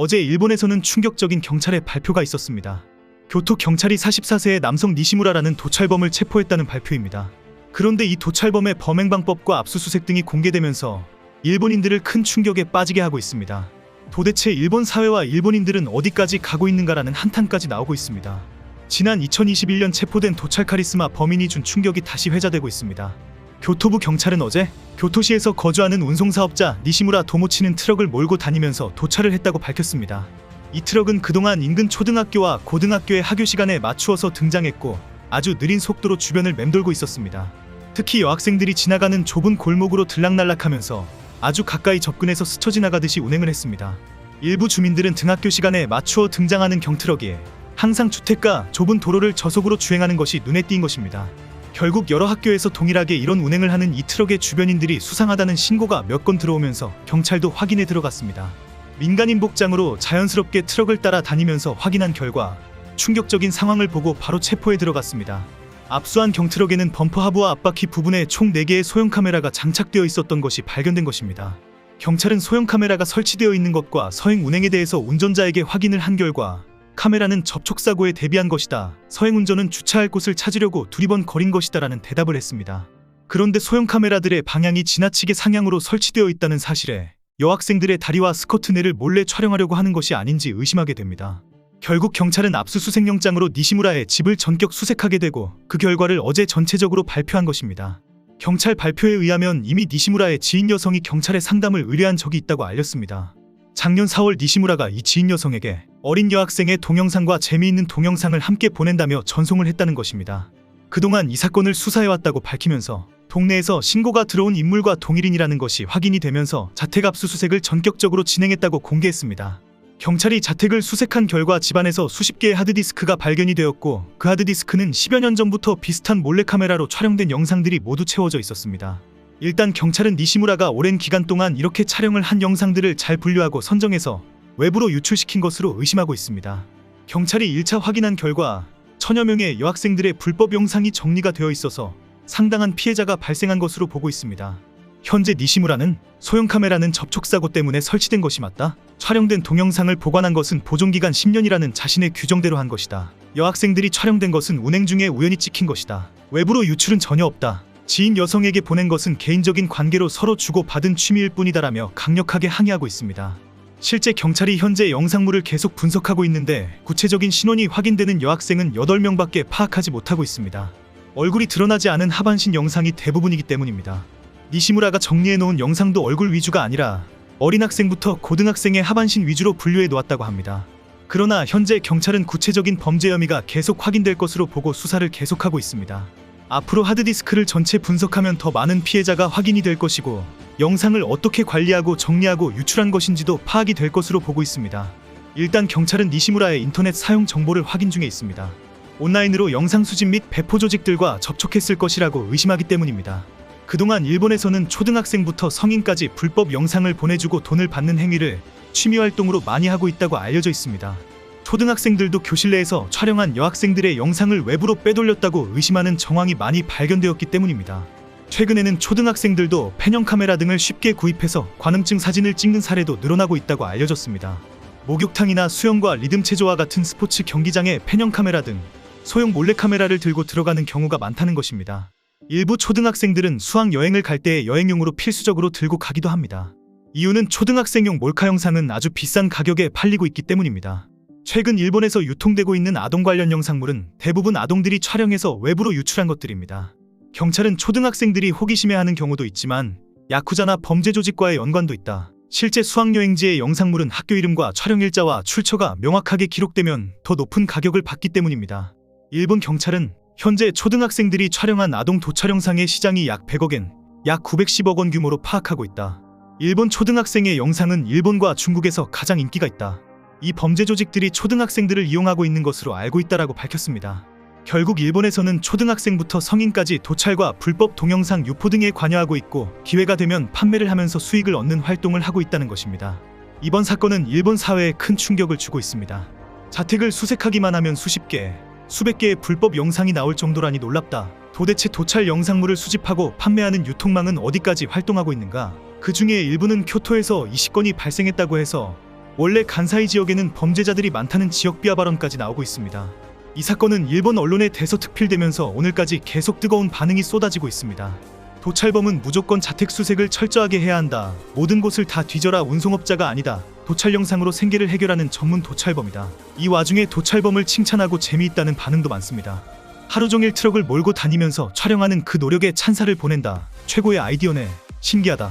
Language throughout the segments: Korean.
어제 일본에서는 충격적인 경찰의 발표가 있었습니다. 교토 경찰이 44세의 남성 니시무라라는 도찰범을 체포했다는 발표입니다. 그런데 이 도찰범의 범행 방법과 압수수색 등이 공개되면서 일본인들을 큰 충격에 빠지게 하고 있습니다. 도대체 일본 사회와 일본인들은 어디까지 가고 있는가라는 한탄까지 나오고 있습니다. 지난 2021년 체포된 도찰 카리스마 범인이 준 충격이 다시 회자되고 있습니다. 교토부 경찰은 어제 교토시에서 거주하는 운송사업자 니시무라 도모치는 트럭을 몰고 다니면서 도찰을 했다고 밝혔습니다. 이 트럭은 그동안 인근 초등학교와 고등학교의 하교 시간에 맞추어서 등장했고 아주 느린 속도로 주변을 맴돌고 있었습니다. 특히 여학생들이 지나가는 좁은 골목으로 들락날락하면서 아주 가까이 접근해서 스쳐 지나가듯이 운행을 했습니다. 일부 주민들은 등학교 시간에 맞추어 등장하는 경트럭이 항상 주택가 좁은 도로를 저속으로 주행하는 것이 눈에 띈 것입니다. 결국 여러 학교에서 동일하게 이런 운행을 하는 이 트럭의 주변인들이 수상하다는 신고가 몇 건 들어오면서 경찰도 확인에 들어갔습니다. 민간인 복장으로 자연스럽게 트럭을 따라 다니면서 확인한 결과 충격적인 상황을 보고 바로 체포에 들어갔습니다. 압수한 경트럭에는 범퍼 하부와 앞바퀴 부분에 총 4개의 소형 카메라가 장착되어 있었던 것이 발견된 것입니다. 경찰은 소형 카메라가 설치되어 있는 것과 서행 운행에 대해서 운전자에게 확인을 한 결과 카메라는 접촉사고에 대비한 것이다. 서행 운전은 주차할 곳을 찾으려고 두리번 거린 것이다 라는 대답을 했습니다. 그런데 소형 카메라들의 방향이 지나치게 상향으로 설치되어 있다는 사실에 여학생들의 다리와 스커트 내를 몰래 촬영하려고 하는 것이 아닌지 의심하게 됩니다. 결국 경찰은 압수수색 영장으로 니시무라의 집을 전격 수색하게 되고 그 결과를 어제 전체적으로 발표한 것입니다. 경찰 발표에 의하면 이미 니시무라의 지인 여성이 경찰에 상담을 의뢰한 적이 있다고 알렸습니다. 작년 4월 니시무라가 이 지인 여성에게 어린 여학생의 동영상과 재미있는 동영상을 함께 보낸다며 전송을 했다는 것입니다. 그동안 이 사건을 수사해왔다고 밝히면서 동네에서 신고가 들어온 인물과 동일인이라는 것이 확인이 되면서 자택 압수수색을 전격적으로 진행했다고 공개했습니다. 경찰이 자택을 수색한 결과 집안에서 수십 개의 하드디스크가 발견이 되었고 그 하드디스크는 10여 년 전부터 비슷한 몰래카메라로 촬영된 영상들이 모두 채워져 있었습니다. 일단 경찰은 니시무라가 오랜 기간 동안 이렇게 촬영을 한 영상들을 잘 분류하고 선정해서 외부로 유출시킨 것으로 의심하고 있습니다. 경찰이 1차 확인한 결과 천여 명의 여학생들의 불법 영상이 정리가 되어 있어서 상당한 피해자가 발생한 것으로 보고 있습니다. 현재 니시무라는 소형 카메라는 접촉사고 때문에 설치된 것이 맞다. 촬영된 동영상을 보관한 것은 보존기간 10년이라는 자신의 규정대로 한 것이다. 여학생들이 촬영된 것은 운행 중에 우연히 찍힌 것이다. 외부로 유출은 전혀 없다. 지인 여성에게 보낸 것은 개인적인 관계로 서로 주고받은 취미일 뿐이다라며 강력하게 항의하고 있습니다. 실제 경찰이 현재 영상물을 계속 분석하고 있는데 구체적인 신원이 확인되는 여학생은 8명밖에 파악하지 못하고 있습니다. 얼굴이 드러나지 않은 하반신 영상이 대부분이기 때문입니다. 니시무라가 정리해놓은 영상도 얼굴 위주가 아니라 어린 학생부터 고등학생의 하반신 위주로 분류해 놓았다고 합니다. 그러나 현재 경찰은 구체적인 범죄 혐의가 계속 확인될 것으로 보고 수사를 계속하고 있습니다. 앞으로 하드디스크를 전체 분석하면 더 많은 피해자가 확인이 될 것이고 영상을 어떻게 관리하고 정리하고 유출한 것인지도 파악이 될 것으로 보고 있습니다. 일단 경찰은 니시무라의 인터넷 사용 정보를 확인 중에 있습니다. 온라인으로 영상 수집 및 배포 조직들과 접촉했을 것이라고 의심하기 때문입니다. 그동안 일본에서는 초등학생부터 성인까지 불법 영상을 보내주고 돈을 받는 행위를 취미활동으로 많이 하고 있다고 알려져 있습니다. 초등학생들도 교실 내에서 촬영한 여학생들의 영상을 외부로 빼돌렸다고 의심하는 정황이 많이 발견되었기 때문입니다. 최근에는 초등학생들도 팬형 카메라 등을 쉽게 구입해서 관음증 사진을 찍는 사례도 늘어나고 있다고 알려졌습니다. 목욕탕이나 수영과 리듬체조와 같은 스포츠 경기장에 팬형 카메라 등 소형 몰래카메라를 들고 들어가는 경우가 많다는 것입니다. 일부 초등학생들은 수학여행을 갈 때 여행용으로 필수적으로 들고 가기도 합니다. 이유는 초등학생용 몰카 영상은 아주 비싼 가격에 팔리고 있기 때문입니다. 최근 일본에서 유통되고 있는 아동 관련 영상물은 대부분 아동들이 촬영해서 외부로 유출한 것들입니다. 경찰은 초등학생들이 호기심해하는 경우도 있지만 야쿠자나 범죄 조직과의 연관도 있다. 실제 수학여행지의 영상물은 학교 이름과 촬영일자와 출처가 명확하게 기록되면 더 높은 가격을 받기 때문입니다. 일본 경찰은 현재 초등학생들이 촬영한 아동 도촬 영상의 시장이 약 100억엔, 약 910억 원 규모로 파악하고 있다. 일본 초등학생의 영상은 일본과 중국에서 가장 인기가 있다. 이 범죄 조직들이 초등학생들을 이용하고 있는 것으로 알고 있다라고 밝혔습니다. 결국 일본에서는 초등학생부터 성인까지 도찰과 불법 동영상 유포 등에 관여하고 있고 기회가 되면 판매를 하면서 수익을 얻는 활동을 하고 있다는 것입니다. 이번 사건은 일본 사회에 큰 충격을 주고 있습니다. 자택을 수색하기만 하면 수십 개, 수백 개의 불법 영상이 나올 정도라니 놀랍다. 도대체 도찰 영상물을 수집하고 판매하는 유통망은 어디까지 활동하고 있는가? 그 중에 일부는 교토에서 20건이 발생했다고 해서 원래 간사이 지역에는 범죄자들이 많다는 지역 비하 발언까지 나오고 있습니다. 이 사건은 일본 언론에 대서특필되면서 오늘까지 계속 뜨거운 반응이 쏟아지고 있습니다. 도찰범은 무조건 자택 수색을 철저하게 해야 한다. 모든 곳을 다 뒤져라. 운송업자가 아니다. 도찰 영상으로 생계를 해결하는 전문 도찰범이다. 이 와중에 도찰범을 칭찬하고 재미있다는 반응도 많습니다. 하루 종일 트럭을 몰고 다니면서 촬영하는 그 노력에 찬사를 보낸다. 최고의 아이디어네. 신기하다.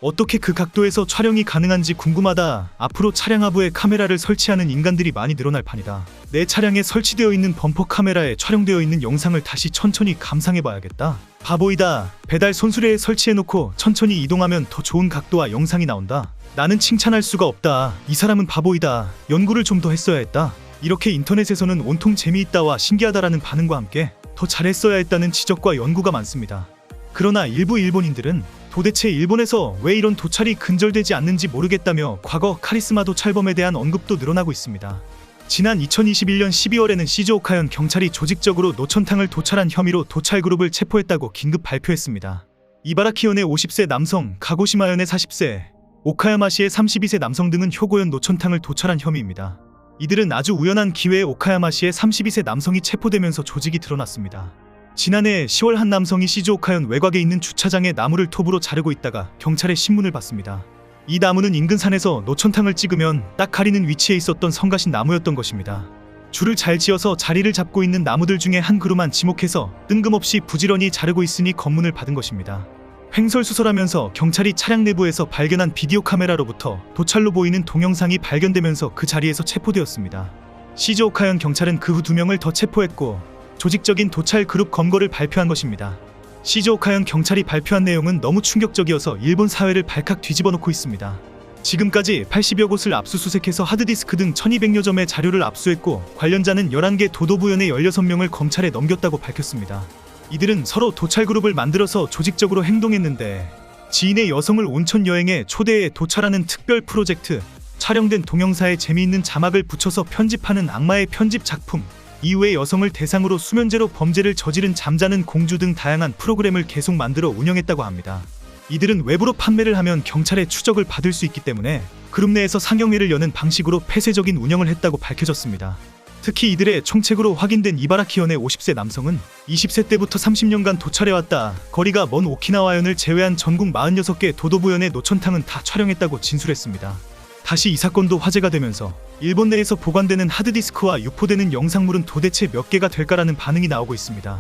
어떻게 그 각도에서 촬영이 가능한지 궁금하다. 앞으로 차량 하부에 카메라를 설치하는 인간들이 많이 늘어날 판이다. 내 차량에 설치되어 있는 범퍼 카메라에 촬영되어 있는 영상을 다시 천천히 감상해봐야겠다. 바보이다. 배달 손수레에 설치해놓고 천천히 이동하면 더 좋은 각도와 영상이 나온다. 나는 칭찬할 수가 없다. 이 사람은 바보이다. 연구를 좀 더 했어야 했다. 이렇게 인터넷에서는 온통 재미있다와 신기하다라는 반응과 함께 더 잘했어야 했다는 지적과 연구가 많습니다. 그러나 일부 일본인들은 도대체 일본에서 왜 이런 도찰이 근절되지 않는지 모르겠다며 과거 카리스마 도찰범에 대한 언급도 늘어나고 있습니다. 지난 2021년 12월에는 시즈오카현 경찰이 조직적으로 노천탕을 도찰한 혐의로 도찰그룹을 체포했다고 긴급 발표했습니다. 이바라키현의 50세 남성, 가고시마현의 40세, 오카야마시의 32세 남성 등은 효고현 노천탕을 도찰한 혐의입니다. 이들은 아주 우연한 기회에 오카야마시의 32세 남성이 체포되면서 조직이 드러났습니다. 지난해 10월 한 남성이 시즈오카현 외곽에 있는 주차장에 나무를 톱으로 자르고 있다가 경찰의 신문을 받습니다. 이 나무는 인근 산에서 노천탕을 찍으면 딱 가리는 위치에 있었던 성가신 나무였던 것입니다. 줄을 잘 지어서 자리를 잡고 있는 나무들 중에 한 그루만 지목해서 뜬금없이 부지런히 자르고 있으니 검문을 받은 것입니다. 횡설수설하면서 경찰이 차량 내부에서 발견한 비디오 카메라로부터 도찰로 보이는 동영상이 발견되면서 그 자리에서 체포되었습니다. 시즈오카현 경찰은 그 후 2명을 더 체포했고 조직적인 도찰 그룹 검거를 발표한 것입니다. 시즈오카현 경찰이 발표한 내용은 너무 충격적이어서 일본 사회를 발칵 뒤집어 놓고 있습니다. 지금까지 80여 곳을 압수수색해서 하드디스크 등 1200여 점의 자료를 압수했고 관련자는 11개 도도부현의 16명을 검찰에 넘겼다고 밝혔습니다. 이들은 서로 도찰 그룹을 만들어서 조직적으로 행동했는데 지인의 여성을 온천 여행에 초대해 도찰하는 특별 프로젝트, 촬영된 동영상에 재미있는 자막을 붙여서 편집하는 악마의 편집 작품, 이후에 여성을 대상으로 수면제로 범죄를 저지른 잠자는 공주 등 다양한 프로그램을 계속 만들어 운영했다고 합니다. 이들은 외부로 판매를 하면 경찰의 추적을 받을 수 있기 때문에 그룹 내에서 상영회를 여는 방식으로 폐쇄적인 운영을 했다고 밝혀졌습니다. 특히 이들의 총책으로 확인된 이바라키현의 50세 남성은 20세 때부터 30년간 도찰해왔다. 거리가 먼 오키나와현을 제외한 전국 46개 도도부현의 노천탕은 다 촬영했다고 진술했습니다. 다시 이 사건도 화제가 되면서 일본 내에서 보관되는 하드디스크와 유포되는 영상물은 도대체 몇 개가 될까라는 반응이 나오고 있습니다.